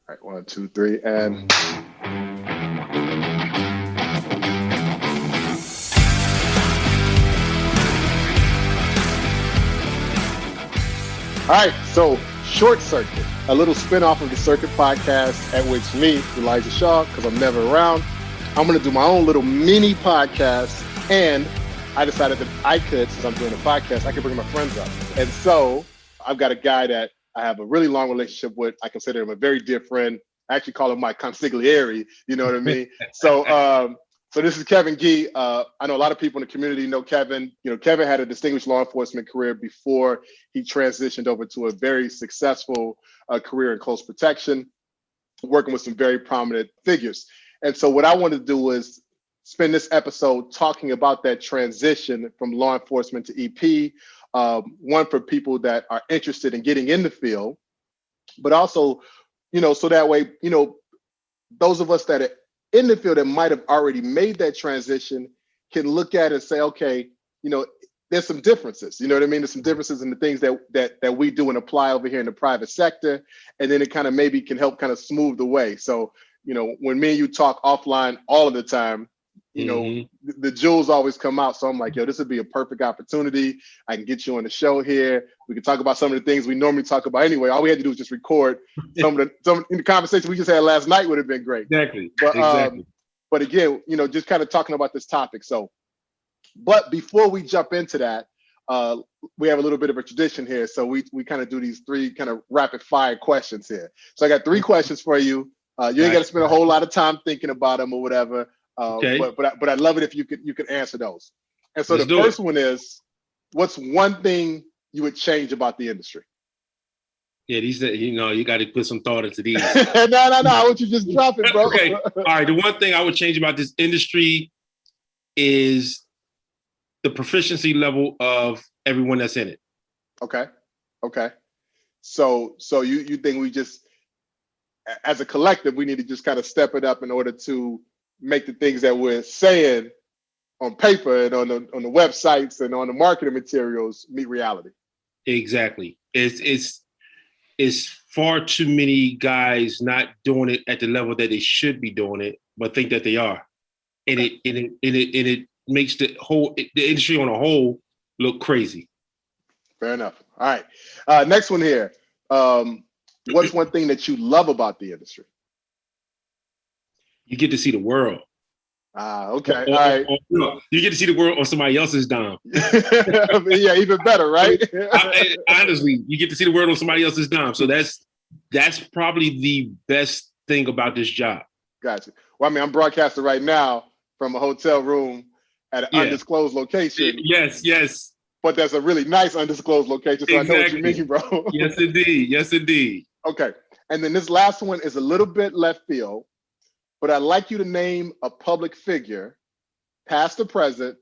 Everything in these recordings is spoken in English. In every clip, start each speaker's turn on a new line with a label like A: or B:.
A: All right, 1, 2, 3, and all right. So, Short Circuit, a little spinoff of the Circuit podcast, at which me, Elijah Shaw, because I'm never around, I'm going to do my own little mini podcast, and I decided that I could, since I'm doing a podcast, I could bring my friends up, and so I've got a guy that I have a really long relationship with. I consider him a very dear friend. I actually call him my consigliere. You know what I mean? So this is Kevin Ghee. I know a lot of people in the community know Kevin. You know, Kevin had a distinguished law enforcement career before he transitioned over to a very successful career in close protection, working with some very prominent figures. And so what I wanted to do was spend this episode talking about that transition from law enforcement to EP. One, for people that are interested in getting in the field, but also, you know, so that way, you know, those of us that are in the field that might have already made that transition can look at it and say, okay, you know, there's some differences. You know what I mean? There's some differences in the things that we do and apply over here in the private sector, and then it kind of maybe can help kind of smooth the way. So, you know, when me and you talk offline all of the time, you know, the jewels always come out. So I'm like, yo, this would be a perfect opportunity. I can get you on the show here. We can talk about some of the things we normally talk about anyway. All we had to do was just record some in the conversation we just had last night would have been great.
B: Exactly.
A: But again, you know, just kind of talking about this topic. So, but before we jump into that, we have a little bit of a tradition here. So we kind of do these 3 kind of rapid fire questions here. So I got 3 questions for you. You ain't got to spend a whole lot of time thinking about them or whatever.
B: Okay.
A: But I'd love it if you could answer those. And so the first one is, what's one thing you would change about the industry?
B: Yeah, these, you know, you got to put some thought into these.
A: No. I want you to just drop it, bro.
B: Okay. All right. The one thing I would change about this industry is the proficiency level of everyone that's in it.
A: Okay. So you think we just, as a collective, we need to just kind of step it up in order to make the things that we're saying on paper and on the websites and on the marketing materials meet reality.
B: Exactly. It's far too many guys not doing it at the level that they should be doing it, but think that they are, and it makes the industry on a whole look crazy.
A: Fair enough. All right. Next one here. What's one thing that you love about the industry?
B: You get to see the world.
A: Okay. All right.
B: You get to see the world on somebody else's dime.
A: Yeah, even better, right?
B: Honestly, you get to see the world on somebody else's dime. So that's probably the best thing about this job.
A: Gotcha. Well, I mean, I'm broadcasting right now from a hotel room at an undisclosed location.
B: Yes.
A: But that's a really nice undisclosed location, so exactly. I know what you mean, bro.
B: Yes, indeed.
A: Okay. And then this last one is a little bit left field, but I'd like you to name a public figure, past or present,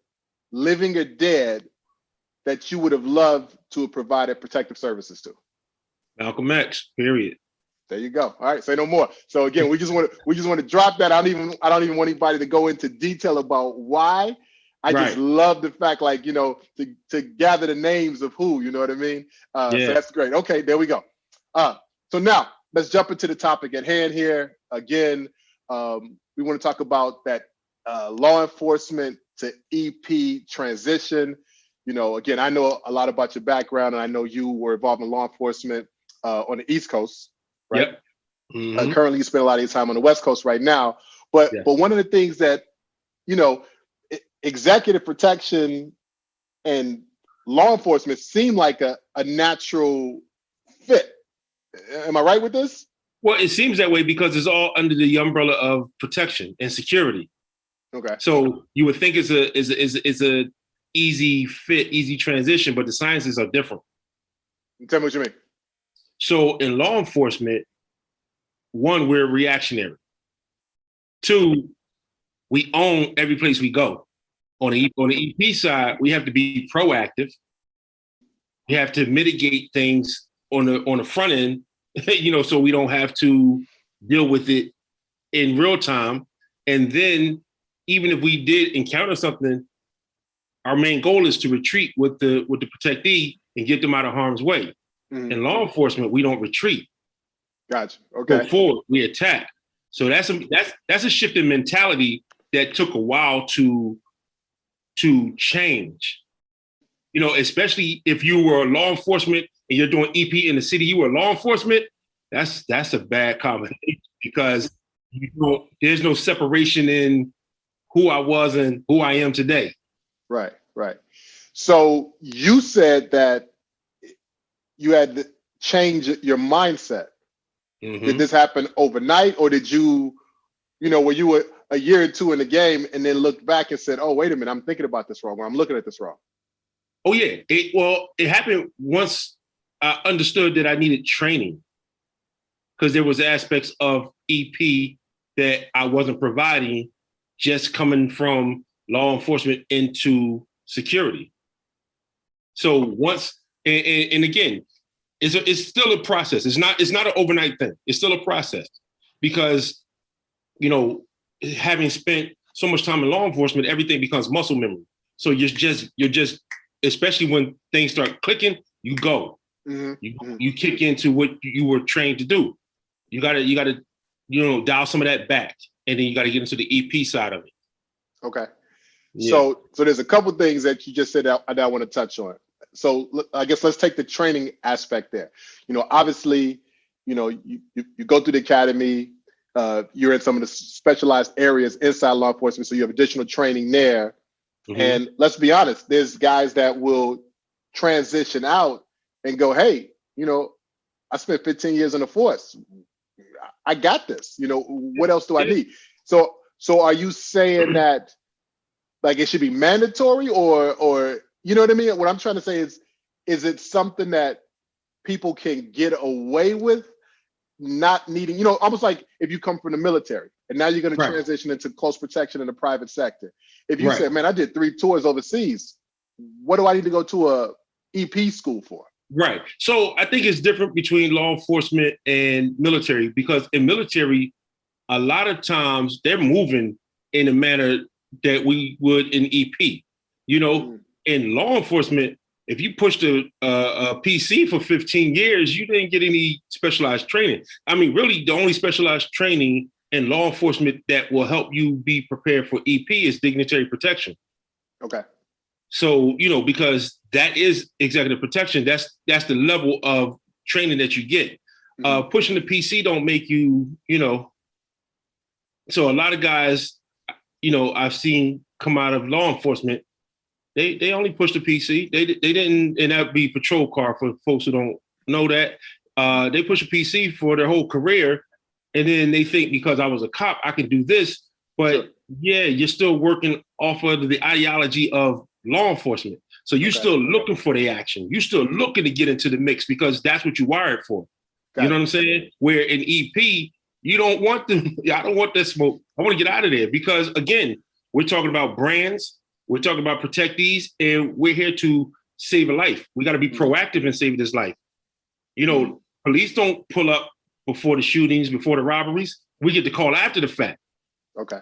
A: living or dead, that you would have loved to have provided protective services to.
B: Malcolm X, period.
A: There you go. All right, say no more. So again, we just want to drop that. I don't even want anybody to go into detail about why. I just love the fact, like, you know, to gather the names of who, you know what I mean? So that's great. Okay, there we go. So now let's jump into the topic at hand here. Again, we want to talk about that law enforcement to EP transition. You know, again, I know a lot about your background, and I know you were involved in law enforcement on the East Coast, right?
B: Yep. Mm-hmm.
A: Currently, you spend a lot of your time on the West Coast right now. But one of the things that, you know, executive protection and law enforcement seem like a natural fit. Am I right with this?
B: Well, it seems that way because it's all under the umbrella of protection and security.
A: Okay.
B: So you would think it's a easy fit, easy transition, but the sciences are different.
A: Tell me what you mean.
B: So in law enforcement, 1, we're reactionary. 2, we own every place we go. On the EP side, we have to be proactive. We have to mitigate things on the front end, you know, so we don't have to deal with it in real time. And then even if we did encounter something, our main goal is to retreat with the protectee and get them out of harm's way. Mm-hmm. In law enforcement, we don't retreat.
A: Gotcha.
B: Go
A: Okay.
B: forward, we attack. So that's a shift in mentality that took a while to change. You know, especially if you were law enforcement and you're doing EP in the city, you were law enforcement. That's a bad combination because there's no separation in who I was and who I am today.
A: Right. Right. So you said that you had to change your mindset.
B: Mm-hmm.
A: Did this happen overnight, or did you know, were you a year or two in the game and then looked back and said, "Oh, wait a minute, I'm thinking about this wrong, or I'm looking at this wrong"?
B: Oh yeah. It happened once I understood that I needed training because there was aspects of EP that I wasn't providing just coming from law enforcement into security. So once, and again, it's still a process. It's not an overnight thing. It's still a process because, you know, having spent so much time in law enforcement, everything becomes muscle memory. So you're just, especially when things start clicking, you go.
A: Mm-hmm.
B: You kick into what you were trained to do. You gotta, you know, dial some of that back, and then you gotta get into the EP side of it.
A: Okay.
B: Yeah.
A: So there's a couple things that you just said that I want to touch on. So I guess let's take the training aspect there. You know, obviously, you know, you go through the academy, you're in some of the specialized areas inside law enforcement, so you have additional training there. Mm-hmm. And let's be honest, there's guys that will transition out and go, "Hey, you know, I spent 15 years in the force. I got this. You know, what else do I need?" So are you saying that like it should be mandatory, or you know what I mean? What I'm trying to say is it something that people can get away with not needing, you know, almost like if you come from the military and now you're going to transition into close protection in the private sector. If you say, "Man, I did 3 tours overseas, what do I need to go to a EP school for?"
B: Right. So I think it's different between law enforcement and military because in military, a lot of times they're moving in a manner that we would in EP. You know, in law enforcement, if you pushed a PC for 15 years, you didn't get any specialized training. I mean, really, the only specialized training in law enforcement that will help you be prepared for EP is dignitary protection.
A: Okay.
B: So, you know, because that is executive protection, that's the level of training that you get. Mm-hmm. Pushing the PC don't make you, you know. So a lot of guys, you know, I've seen come out of law enforcement, they only push the PC. They didn't, and that'd be patrol car for folks who don't know that. They push a PC for their whole career, and then they think because I was a cop, I can do this. But yeah, you're still working off of the ideology of law enforcement. So you're still looking for the action. You're still looking to get into the mix because that's what you wired for. You know what I'm saying? Where in EP, you don't want I don't want that smoke. I want to get out of there because again, we're talking about brands. We're talking about protectees, and we're here to save a life. We got to be proactive in saving this life. You know, police don't pull up before the shootings, before the robberies. We get the call after the fact.
A: Okay.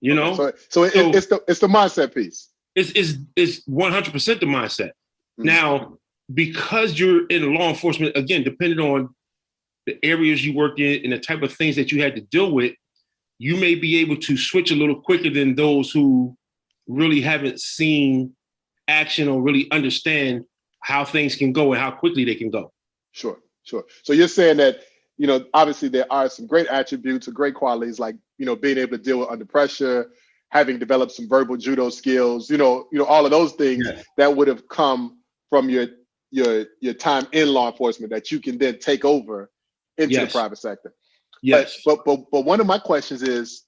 B: You know?
A: So it's the mindset piece.
B: It's 100% the mindset. Now, because you're in law enforcement, again, depending on the areas you work in and the type of things that you had to deal with, you may be able to switch a little quicker than those who really haven't seen action or really understand how things can go and how quickly they can go.
A: Sure. So you're saying that, you know, obviously there are some great attributes or great qualities like, you know, being able to deal with under pressure, having developed some verbal judo skills, you know, all of those things that would have come from your time in law enforcement that you can then take over into the private sector.
B: Yes.
A: But one of my questions is,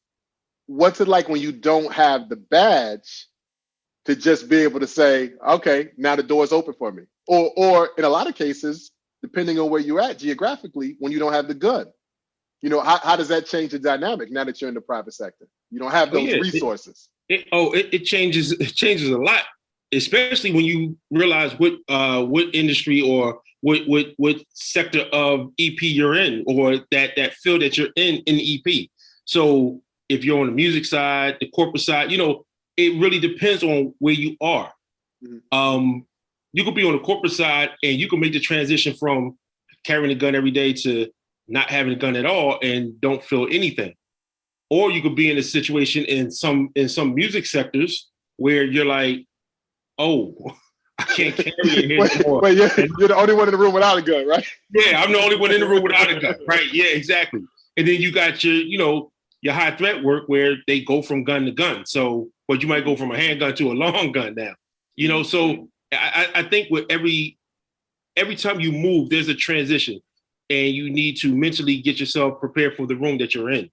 A: what's it like when you don't have the badge to just be able to say, okay, now the door's open for me? Or in a lot of cases, depending on where you're at geographically, when you don't have the gun, you know, how does that change the dynamic now that you're in the private sector? You don't have those resources.
B: It changes a lot, especially when you realize what industry or what sector of EP you're in, or that field that you're in EP. So if you're on the music side, the corporate side, you know, it really depends on where you are. Mm-hmm. You could be on the corporate side and you can make the transition from carrying a gun every day to not having a gun at all and don't feel anything. Or you could be in a situation in some music sectors where you're like, oh, I can't carry it here anymore.
A: Wait, you're the only one in the room without a gun, right?
B: Yeah, I'm the only one in the room without a gun, right? Yeah, exactly. And then you got your high threat work where they go from gun to gun. So, but you might go from a handgun to a long gun now. So I think with every time you move, there's a transition, and you need to mentally get yourself prepared for the room that you're in.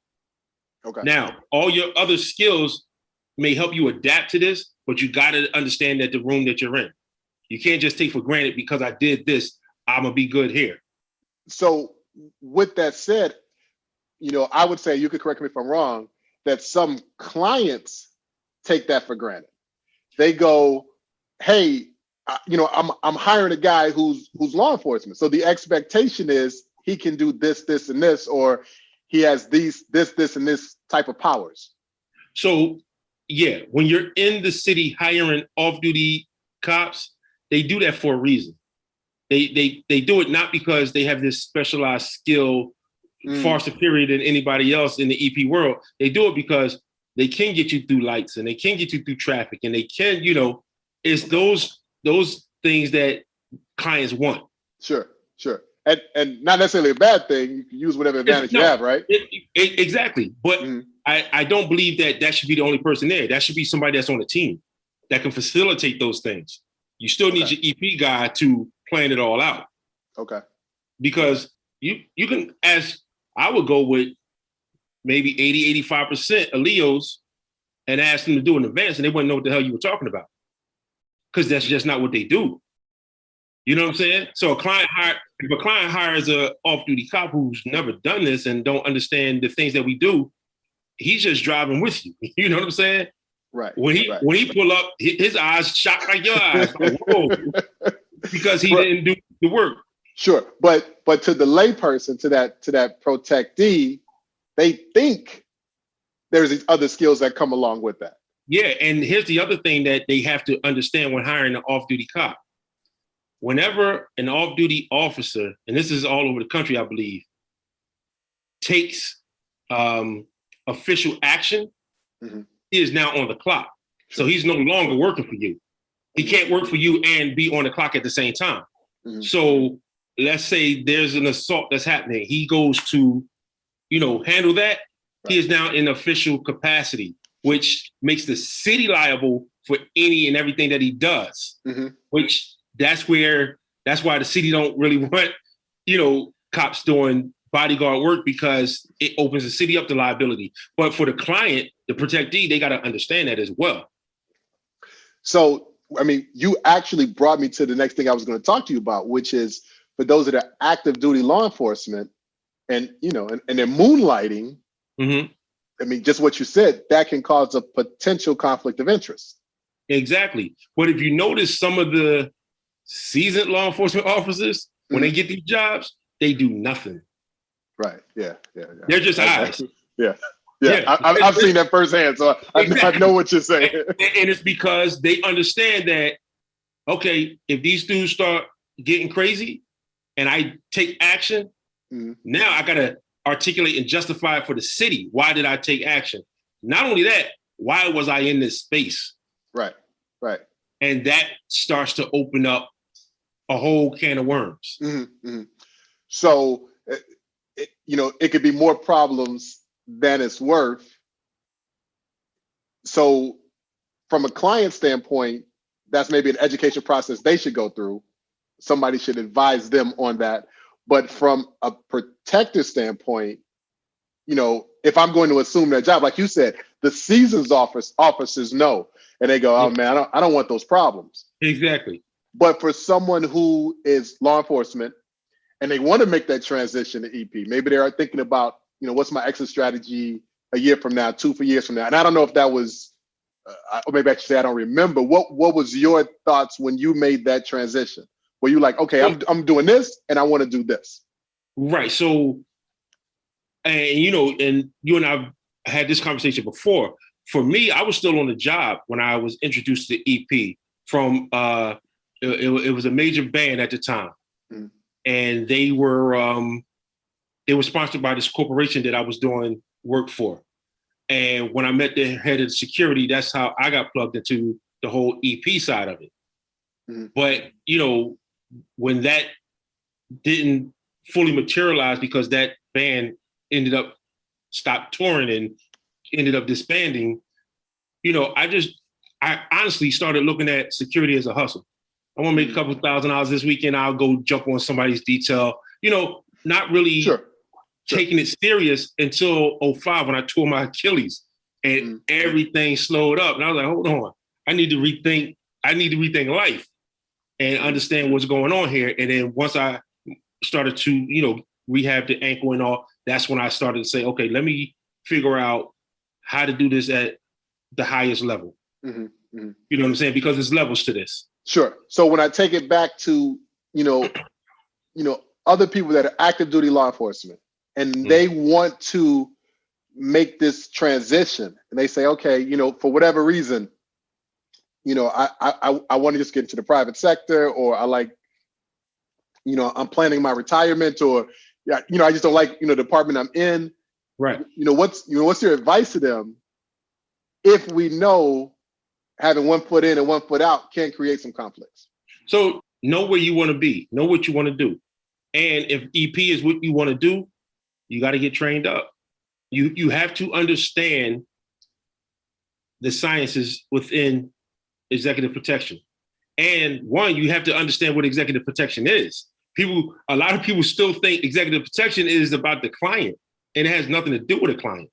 A: Okay.
B: Now, all your other skills may help you adapt to this, but you got to understand that the room that you're in. You can't just take for granted because I did this, I'm gonna be good here.
A: So with that said, I would say, you could correct me if I'm wrong, that some clients take that for granted. They go, hey, I'm hiring a guy who's law enforcement. So the expectation is he can do this, this, and this, or he has this, and this type of powers.
B: So yeah, when you're in the city hiring off-duty cops, they do that for a reason. They do it not because they have this specialized skill far superior than anybody else in the EP world. They do it because they can get you through lights and they can get you through traffic, and they can, it's those things that clients want.
A: Sure. And not necessarily a bad thing. You can use whatever advantage you have, right?
B: Exactly. But I don't believe that should be the only person there. That should be somebody that's on the team that can facilitate those things. You still need your EP guy to plan it all out.
A: Okay.
B: Because you can, as I would go with maybe 80-85% of Leos and ask them to do an advance, and they wouldn't know what the hell you were talking about. Because that's just not what they do. You know what I'm saying? So if a client hires a off-duty cop who's never done this and don't understand the things that we do, he's just driving with you. You know what I'm saying?
A: Right.
B: When he pull up, his eyes shot like your eyes. Like, whoa. Because he didn't do the work.
A: Sure. But to the layperson, to that protectee, they think there's these other skills that come along with that.
B: Yeah. And here's the other thing that they have to understand when hiring an off-duty cop. Whenever an off-duty officer, and this is all over the country, I believe, takes official action, he is now on the clock. So he's no longer working for you. He can't work for you and be on the clock at the same time. So let's say there's an assault that's happening. He goes to, handle that. He is now in official capacity, which makes the city liable for any and everything that he does, which that's why the city don't really want, cops doing bodyguard work, because it opens the city up to liability. But for the client, the protectee, they got to understand that as well. So,
A: you actually brought me to the next thing I was going to talk to you about, which is for those that are active duty law enforcement and they're moonlighting. Just what you said, that can cause a potential conflict of interest.
B: Exactly. But if you notice, some of the seasoned law enforcement officers, when they get these jobs, they do nothing.
A: Right. Yeah.
B: They're just eyes.
A: Yeah. I've seen that firsthand, so I know what you're saying.
B: And it's because they understand that, okay, if these dudes start getting crazy and I take action, now I got to articulate and justify it for the city. Why did I take action? Not only that, why was I in this space?
A: Right.
B: And that starts to open up a whole can of worms.
A: So, it could be more problems than it's worth. So from a client standpoint, that's maybe an education process they should go through. Somebody should advise them on that. But from a protector standpoint, if I'm going to assume their job, like you said, the seasons officers know, and they go, oh man, I don't want those problems.
B: Exactly.
A: But for someone who is law enforcement and they want to make that transition to EP, maybe they are thinking about, what's my exit strategy a year from now, 2 years from now. And I don't know if that was, or maybe I should say I don't remember. What was your thoughts when you made that transition? Were you like, okay, I'm doing this and I want to do this?
B: Right. So, and you and I had this conversation before. For me, I was still on the job when I was introduced to EP from, it was a major band at the time. And they were It was sponsored by this corporation that I was doing work for. And when I met the head of security, that's how I got plugged into the whole EP side of it. Mm-hmm. But, when that didn't fully materialize because that band ended up stopped touring and ended up disbanding, I honestly started looking at security as a hustle. I want to make a couple $1,000 this weekend. I'll go jump on somebody's detail, not really taking it serious until 2005 when I tore my Achilles and everything slowed up. And I was like, hold on, I need to rethink life and understand what's going on here. And then once I started to, rehab the ankle and all, that's when I started to say, okay, let me figure out how to do this at the highest level. Mm-hmm. Mm-hmm. You know what I'm saying? Because there's levels to this.
A: Sure. So when I take it back to, other people that are active duty law enforcement and they want to make this transition and they say, okay, for whatever reason, I want to just get into the private sector, or I like, I'm planning my retirement, or I just don't like, the department I'm in.
B: Right.
A: What's your advice to them if we know having one foot in and one foot out can create some conflicts?
B: So know where you want to be, know what you want to do. And if EP is what you want to do, you got to get trained up. You have to understand the sciences within executive protection. And one, you have to understand what executive protection is. A lot of people still think executive protection is about the client, and it has nothing to do with the client.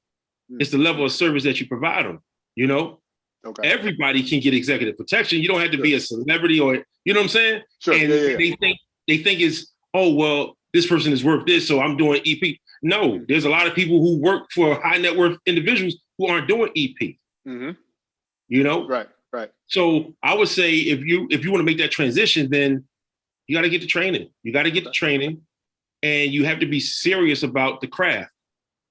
B: It's the level of service that you provide them, Okay. Everybody can get executive protection. You don't have to be a celebrity or, you know what I'm saying?
A: Sure.
B: And they think it's, oh, well, this person is worth this, so I'm doing EP. No, there's a lot of people who work for high net worth individuals who aren't doing EP. Mm-hmm.
A: Right.
B: So I would say if you want to make that transition, then you got to get the training. You got to get the training, and you have to be serious about the craft,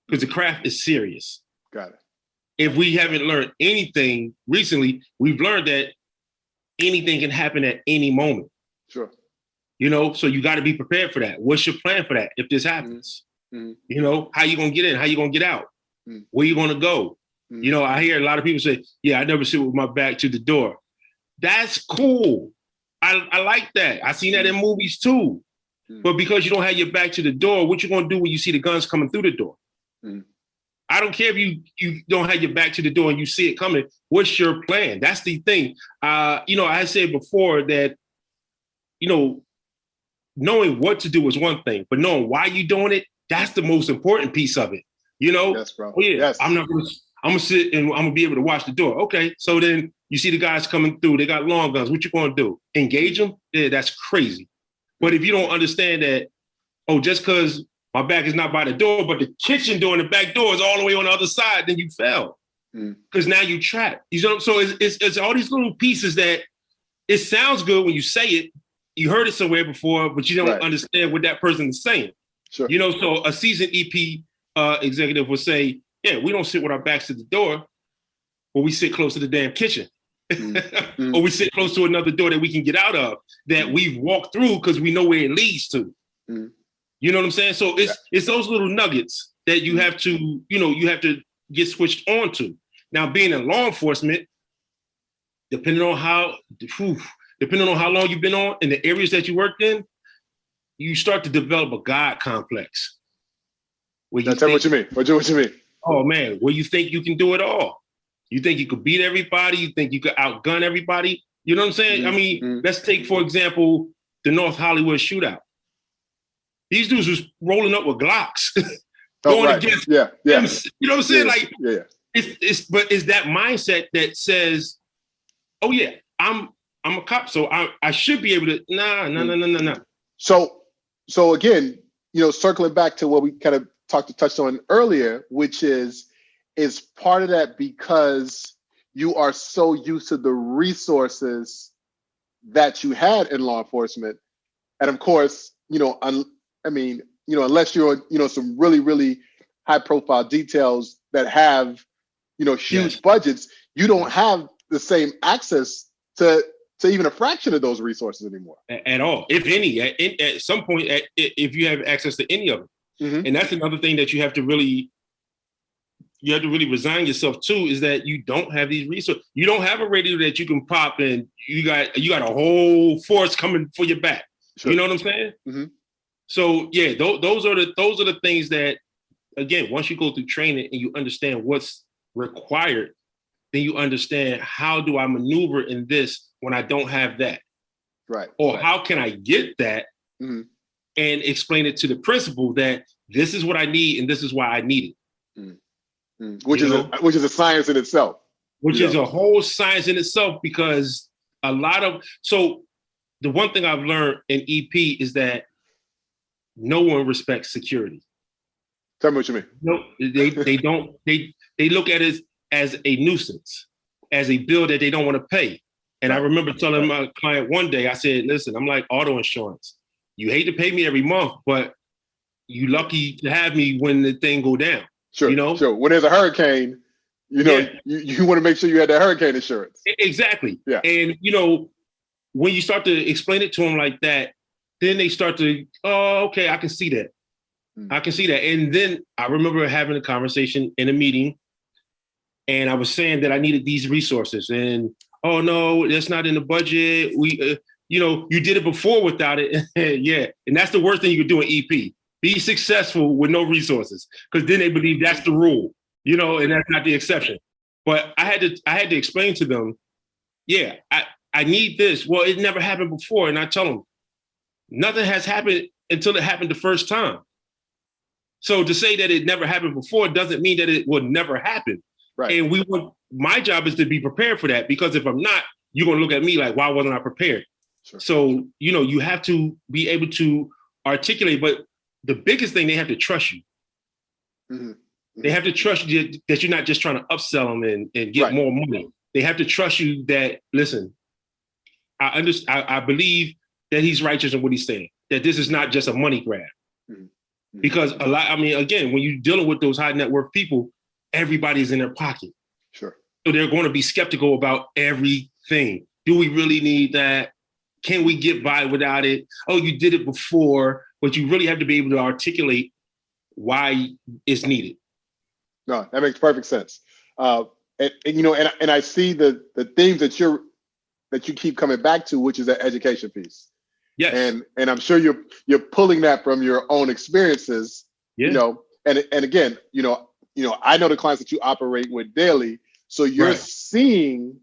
B: because the craft is serious.
A: Got it.
B: If we haven't learned anything recently, we've learned that anything can happen at any moment.
A: Sure.
B: So you got to be prepared for that. What's your plan for that if this happens? Mm-hmm. How you going to get in? How you going to get out? Mm-hmm. Where you going to go? Mm-hmm. I hear a lot of people say, yeah, I never sit with my back to the door. That's cool. I like that. I seen that in movies too. Mm-hmm. But because you don't have your back to the door, what you going to do when you see the guns coming through the door? Mm-hmm. I don't care if you don't have your back to the door and you see it coming. What's your plan? That's the thing. I said before that, knowing what to do is one thing, but knowing why you're doing it, that's the most important piece of it.
A: Yes, bro.
B: Oh yeah,
A: yes.
B: I'm gonna sit and I'm gonna be able to watch the door. Okay, so then you see the guys coming through. They got long guns. What you gonna do? Engage them? Yeah, that's crazy. But if you don't understand that, just because my back is not by the door, but the kitchen door and the back door is all the way on the other side, then you fell. Because now you trapped. So it's all these little pieces that it sounds good when you say it. You heard it somewhere before, but you don't understand what that person is saying.
A: Sure.
B: So a seasoned EP executive will say, yeah, we don't sit with our backs to the door, but we sit close to the damn kitchen. Or we sit close to another door that we can get out of, that we've walked through because we know where it leads to. You know what I'm saying? So it's those little nuggets that you have to, you have to get switched on to. Now, being in law enforcement, depending on how long you've been on in the areas that you worked in, you start to develop a God complex.
A: Tell me what you mean. What you mean?
B: Oh man, where you think you can do it all. You think you could beat everybody. You think you could outgun everybody. You know what I'm saying? I mean, let's take, for example, the North Hollywood shootout. These dudes was rolling up with Glocks. Going against them. You know what I'm saying? But it's that mindset that says, oh yeah, I'm a cop, so I should be able to. Nah.
A: So again, circling back to what we kind of touched on earlier, which is part of that because you are so used to the resources that you had in law enforcement, and of course, unless you're some really, really high profile details that have huge budgets, you don't have the same access to even a fraction of those resources anymore.
B: At all, if any, at some point, if you have access to any of them.
A: Mm-hmm.
B: And that's another thing that you have to really resign yourself to, is that you don't have these resources. You don't have a radio that you can pop and you got a whole force coming for your back.
A: Sure.
B: You know what I'm saying?
A: Mm-hmm.
B: So yeah, those are the things that, again, once you go through training and you understand what's required, then you understand, how do I maneuver in this when I don't have that?
A: Right.
B: Or how can I get that?
A: Mm-hmm.
B: And explain it to the principal that this is what I need and this is why I need it.
A: Mm-hmm. Which is a science in itself.
B: Which is a whole science in itself, because so the one thing I've learned in EP is that no one respects security.
A: Tell me what you mean.
B: No, they don't. They look at it as a nuisance, as a bill that they don't want to pay. And I remember telling my client one day, I said, listen, I'm like auto insurance. You hate to pay me every month, but you lucky to have me when the thing go down.
A: Sure.
B: You know?
A: Sure. When there's a hurricane, you want to make sure you had that hurricane insurance.
B: Exactly.
A: Yeah.
B: And when you start to explain it to them like that, then they start to, oh, okay, I can see that. I can see that. And then I remember having a conversation in a meeting, and I was saying that I needed these resources, and oh no, that's not in the budget. We, you did it before without it. Yeah. And that's the worst thing you could do in EP. Be successful with no resources, because then they believe that's the rule, and that's not the exception. But I had to explain to them, yeah, I need this. Well, it never happened before. And I tell them, nothing has happened until it happened the first time. So to say that it never happened before doesn't mean that it will never happen.
A: Right.
B: And my job is to be prepared for that, because if I'm not, you're going to look at me like, why wasn't I prepared?
A: Sure.
B: So, you have to be able to articulate, but the biggest thing, they have to trust you. Mm-hmm. They have to trust you that you're not just trying to upsell them and get more money. They have to trust you that, listen, I believe that he's righteous in what he's saying, that this is not just a money grab. Mm-hmm. Because again, when you're dealing with those high net worth people, everybody's in their pocket.
A: Sure.
B: So they're going to be skeptical about everything. Do we really need that? Can we get by without it? Oh, you did it before, but you really have to be able to articulate why it's needed.
A: No, that makes perfect sense. And I see the themes that you keep coming back to, which is that education piece.
B: Yes.
A: And I'm sure you're pulling that from your own experiences.
B: Yeah.
A: And again, I know the clients that you operate with daily. So you're seeing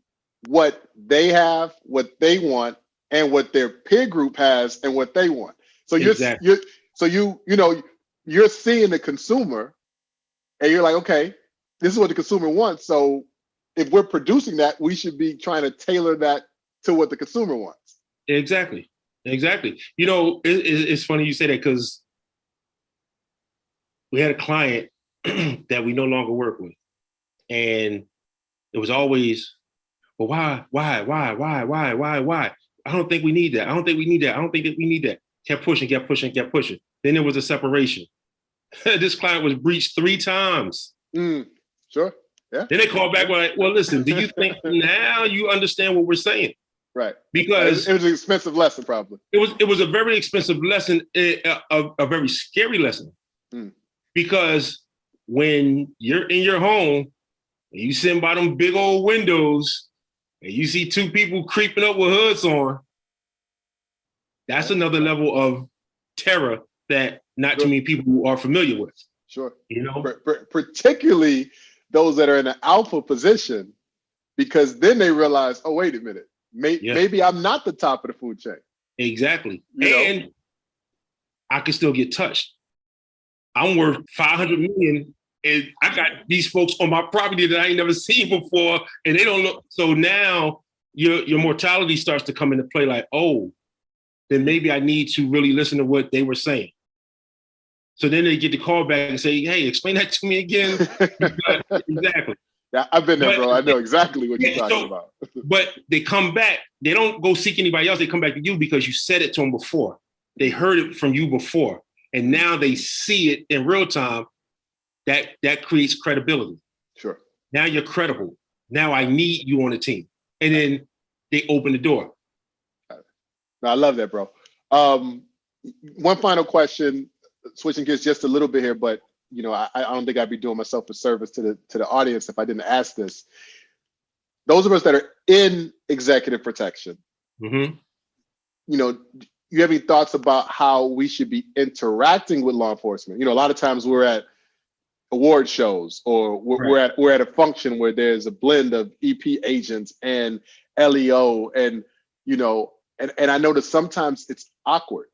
A: what they have, what they want, and what their peer group has and what they want. So you're seeing the consumer, and you're like, okay, this is what the consumer wants. So if we're producing that, we should be trying to tailor that to what the consumer wants.
B: Exactly. It's funny you say that, because we had a client that we no longer work with, and it was always, well, why? I don't think we need that. I don't think we need that. I don't think that we need that. Kept pushing. Then there was a separation. This client was breached 3 times.
A: Sure. Yeah.
B: Then they called back like, well, listen, do you think now you understand what we're saying?
A: Right.
B: Because
A: it was an expensive lesson, probably.
B: It was a very expensive lesson, a very scary lesson. Because when you're in your home and you sit by them big old windows and you see 2 people creeping up with hoods on, that's another level of terror that not too many people are familiar with.
A: Sure. Particularly those that are in an alpha position, because then they realize, oh, wait a minute, maybe I'm not the top of the food chain.
B: Exactly. And I can still get touched. I'm worth $500 million, and I got these folks on my property that I ain't never seen before, and they don't look. So now your mortality starts to come into play. Like, oh, then maybe I need to really listen to what they were saying. So then they get the call back and say, "Hey, explain that to me again." Exactly.
A: Yeah, I've been there, bro. I know exactly what you're talking about.
B: But they come back. They don't go seek anybody else. They come back to you because you said it to them before. They heard it from you before. And now they see it in real time. That creates credibility. Sure. Now you're credible. Now I need you on the team. And then they open the door.
A: No, I love that, bro. One final question. switching gears just a little bit here, but I don't think I'd be doing myself a service to the audience if I didn't ask this. Those of us that are in executive protection,
B: Mm-hmm.
A: You have any thoughts about how we should be interacting with law enforcement? A lot of times we're at award shows, or we're at a function where there's a blend of EP agents and LEO, and and I know that sometimes it's awkward,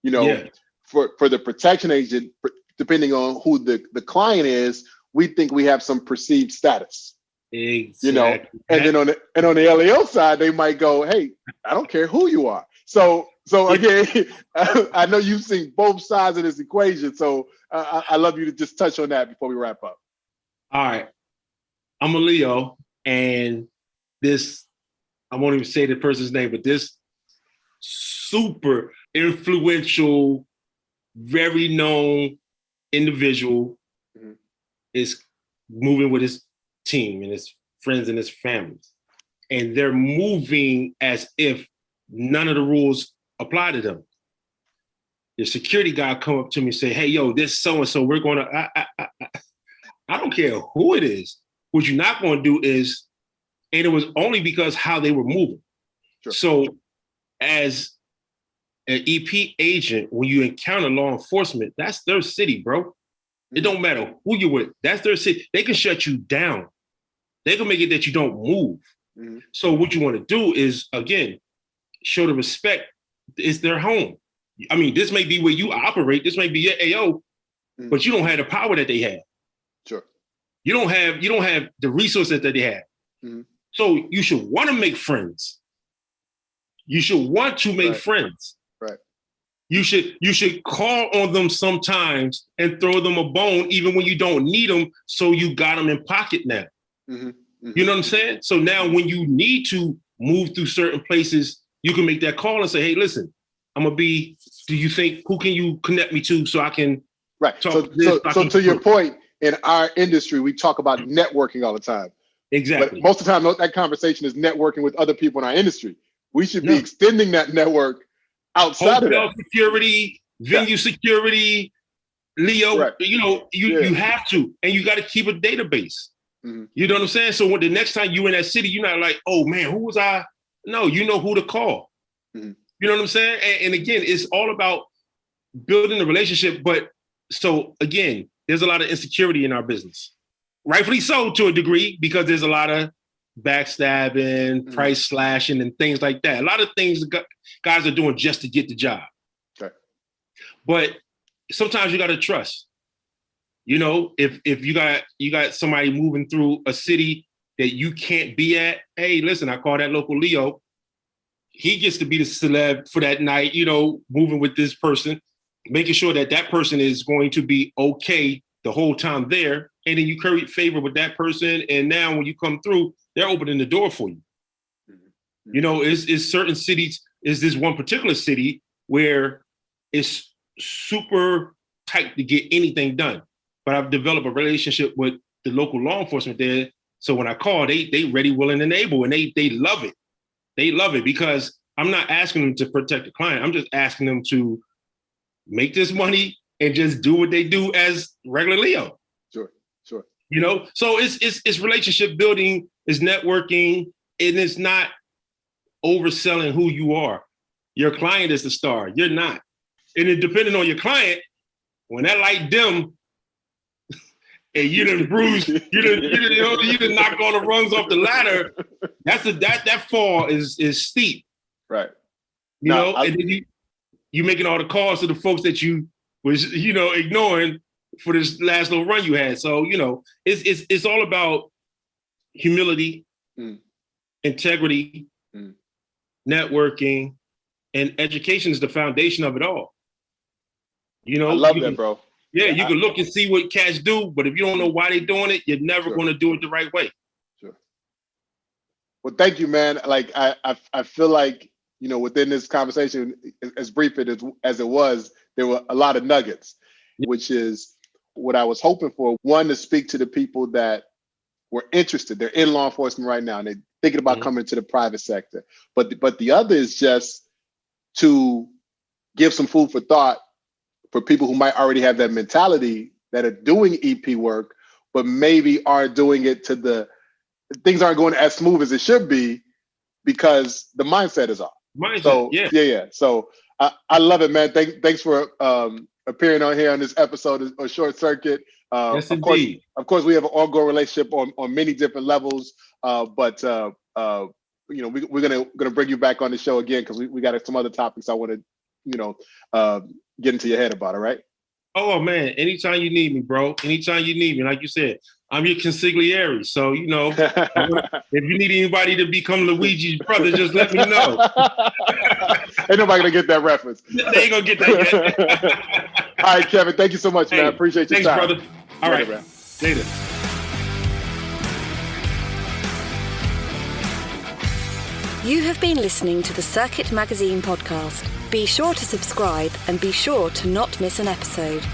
A: for the protection agent, depending on who the client is, we think we have some perceived status.
B: Exactly.
A: And then on the LEO side, they might go, "Hey, I don't care who you are." So again, I know you've seen both sides of this equation. So I love you to just touch on that before we wrap up.
B: All right, I'm a Leo, and this, I won't even say the person's name, but this super influential, very known individual is moving with his team and his friends and his families. And they're moving as if none of the rules apply to them. The security guy come up to me and say, "Hey, yo, this so-and-so, we're going to, I don't care who it is. What you're not going to do is," and it was only because how they were moving. Sure. So as an EP agent, when you encounter law enforcement, that's their city, bro. It don't matter who you're with. That's their city. They can shut you down. They can make it that you don't move. Mm-hmm. So what you want to do is, again, show the respect. It's their home. I mean, this may be where you operate. This may be your AO, but you don't have the power that they have.
A: Sure.
B: You don't have the resources that they have. Mm-hmm. So you should want to make friends. You should want to make friends.
A: Right. You
B: should call on them sometimes and throw them a bone, even when you don't need them. So you got them in pocket now. Mm-hmm. Mm-hmm. You know what I'm saying? So now when you need to move through certain places, you can make that call and say, "Hey, listen, I'm going to be, do you think, who can you connect me to so I can talk
A: So to your point, in our industry, we talk about networking all the time.
B: Exactly.
A: But most of the time, that conversation is networking with other people in our industry. We should be extending that network outside of that.
B: Security, venue security, Leo, you have to, and you got to keep a database. Mm-hmm. You know what I'm saying? So when the next time you're in that city, you're not like, "Oh man, who was I?" No, you know who to call. Mm-hmm. You know what I'm saying? And again, it's all about building a relationship. But so again, there's a lot of insecurity in our business. Rightfully so, to a degree, because there's a lot of backstabbing, price slashing, and things like that. A lot of things guys are doing just to get the job. Okay. But sometimes you got to trust. If you got somebody moving through a city that you can't be at, hey, listen, I call that local Leo. He gets to be the celeb for that night, moving with this person, making sure that person is going to be okay the whole time there. And then you curry favor with that person. And now when you come through, they're opening the door for you. Mm-hmm. It's certain cities, is this one particular city where it's super tight to get anything done. But I've developed a relationship with the local law enforcement there. So when I call, they ready, willing, and able, and they love it. They love it because I'm not asking them to protect the client. I'm just asking them to make this money and just do what they do as regular Leo.
A: Sure.
B: So it's relationship building, it's networking, and it's not overselling who you are. Your client is the star. You're not. And then depending on your client, when that light dim, and you done bruise, you done knock all the rungs off the ladder. That fall is steep,
A: right?
B: And then you making all the calls to the folks that you was ignoring for this last little run you had. So it's all about humility, integrity, networking, and education is the foundation of it all.
A: I love that, bro.
B: Yeah, you can look and see what cats do, but if you don't know why they're doing it, you're never going to do it the right way.
A: Sure. Well, thank you, man. Like I feel like within this conversation, as brief as it was, there were a lot of nuggets, which is what I was hoping for. One, to speak to the people that were interested. They're in law enforcement right now, and they're thinking about coming to the private sector. But the other is just to give some food for thought for people who might already have that mentality that are doing EP work, but maybe are doing it things aren't going as smooth as it should be because the mindset is off. So yeah. So I love it, man. Thanks for appearing on here on this episode of Short Circuit.
B: Yes,
A: of course, we have an ongoing relationship on many different levels. But we're gonna bring you back on the show again because we got some other topics I want to get into your head about. All right.
B: Oh man, anytime you need me, bro. Anytime you need me, like you said, I'm your consigliere. So if you need anybody to become Luigi's brother, just let me know.
A: Ain't nobody gonna get that reference.
B: They ain't gonna get that yet.
A: All right, Kevin. Thank you so much, man. I appreciate your time.
B: Thanks, brother. All right,
A: man.
B: Later.
C: You have been listening to the Circuit Magazine podcast. Be sure to subscribe and be sure to not miss an episode.